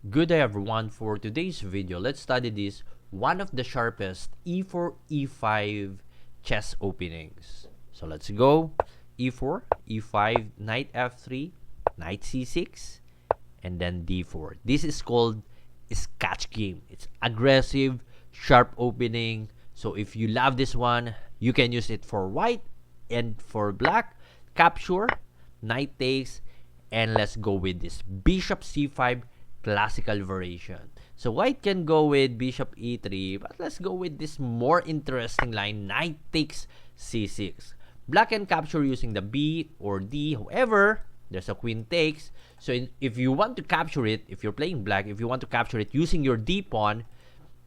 Good day everyone. For today's video, let's study this one of the sharpest e4 e5 chess openings. So let's go. E4, e5, knight f3, knight c6, and then d4. This is called Scotch game. It's aggressive, sharp opening. So if you love this one, you can use it for white and for black. Capture, knight takes, and let's go with this bishop c5 classical variation. So white can go with bishop e3, but let's go with this more interesting line, knight takes c6. Black can capture using the b or d. However, there's a queen takes. So if you want to capture it, if you're playing black, if you want to capture it using your d pawn,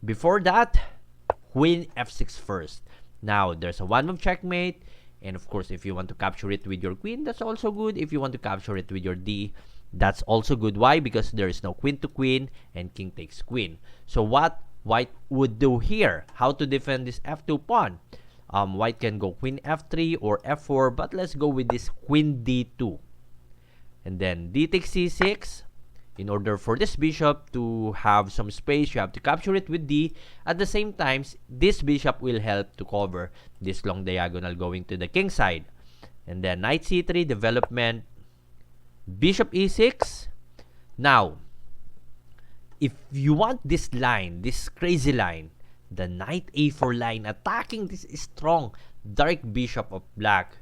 before that, queen f6 first. Now, there's a one-move checkmate. And of course, if you want to capture it with your queen, that's also good. If you want to capture it with your d, that's also good. Why? Because there is no queen to queen and king takes queen. So what white would do here? How to defend this f2 pawn? White can go queen f3 or f4, but let's go with this queen d2. And then d takes c6. In order for this bishop to have some space, you have to capture it with d. At the same time, this bishop will help to cover this long diagonal going to the king side. And then knight c3 development, bishop e6. Now, if you want this line, this crazy line, the knight a4 line attacking this strong dark bishop of black,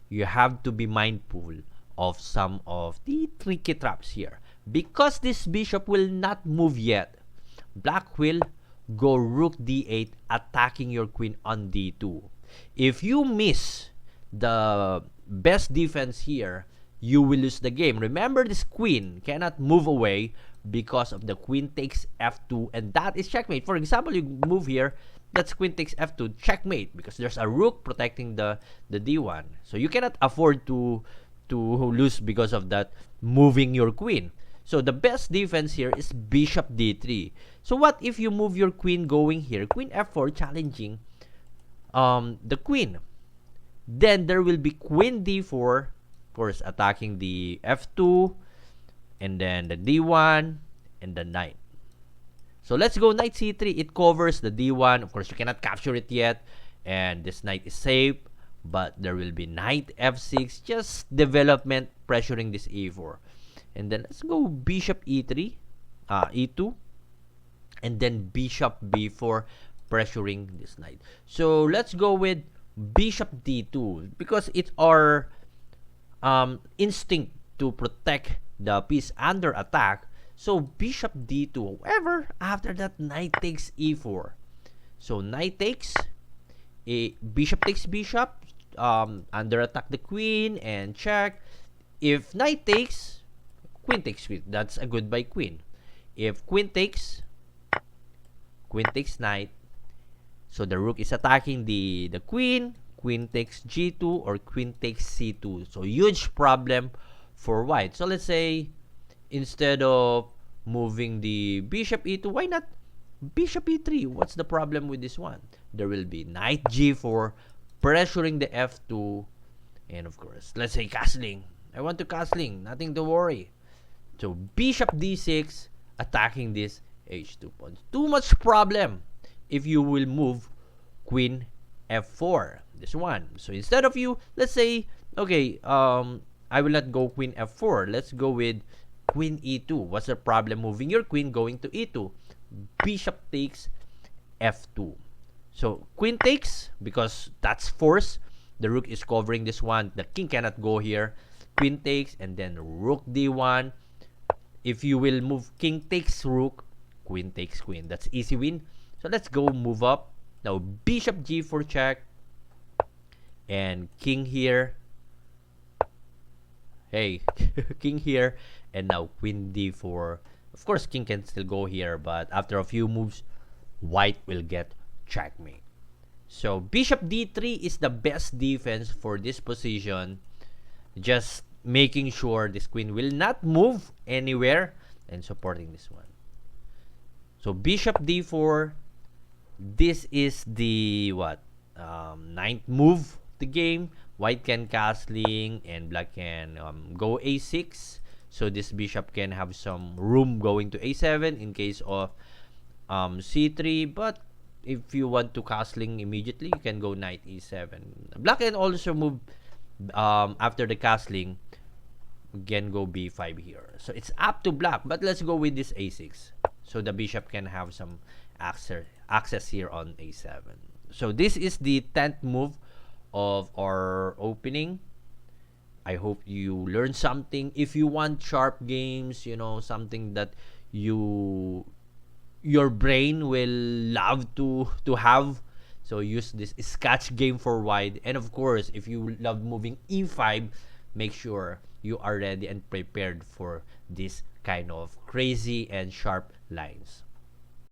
you have to be mindful of some of the tricky traps here. Because this bishop will not move yet, black will go rook d8 attacking your queen on d2. If you miss the best defense here, you will lose the game. Remember, this queen cannot move away because of the queen takes f2, and that is checkmate. For example, you move here, that's queen takes f2, checkmate, because there's a rook protecting the d1. So you cannot afford to lose because of that moving your queen. So the best defense here is bishop d3. So what if you move your queen going here, queen f4, challenging the queen? Then there will be queen d4, of course, attacking the f2, and then the d1, and the knight. So let's go knight c3. It covers the d1. Of course, you cannot capture it yet, and this knight is safe. But there will be knight f6, just development pressuring this e4. And then let's go bishop e3, e2, and then bishop b4 pressuring this knight. So let's go with bishop d2 because it's our instinct to protect the piece under attack. So bishop d2. However, after that, knight takes e4. So knight takes, bishop takes bishop, under attack the queen and check. If knight takes, queen takes queen. That's a goodbye queen. If queen takes knight, so the rook is attacking the queen. Queen takes g2 or queen takes c2. So huge problem for white. So let's say instead of moving the bishop e2, why not bishop e3? What's the problem with this one? There will be knight g4 pressuring the f2, and of course, let's say castling. I want to castling, nothing to worry. So bishop d6 attacking this h2 pawn. Too much problem if you will move queen f4, this one. So instead of you, let's say, okay, I will not go queen f4. Let's go with queen e2. What's the problem moving your queen going to e2? Bishop takes f2. So queen takes, because that's force. The rook is covering this one. The king cannot go here. Queen takes, and then rook d1. If you will move king takes rook, queen takes queen. That's easy win. So let's go move up. Now bishop g4 check. And king here. Hey, king here. And now queen d4. Of course, king can still go here, but after a few moves, white will get checkmate. So bishop d3 is the best defense for this position, just making sure this queen will not move anywhere and supporting this one. So bishop d4, this is the ninth move of the game. White can castling and black can go a6. So this bishop can have some room going to a7 in case of c3. But if you want to castling immediately, you can go knight e7. Black can also move after the castling. Can go b5 here. So it's up to black, but let's go with this a6. So the bishop can have some access here on a7. So this is the 10th move of our opening. I hope you learned something. If you want sharp games, something that your brain will love to have, so use this Scotch game for white. And of course, if you love moving e5, make sure you are ready and prepared for this kind of crazy and sharp lines.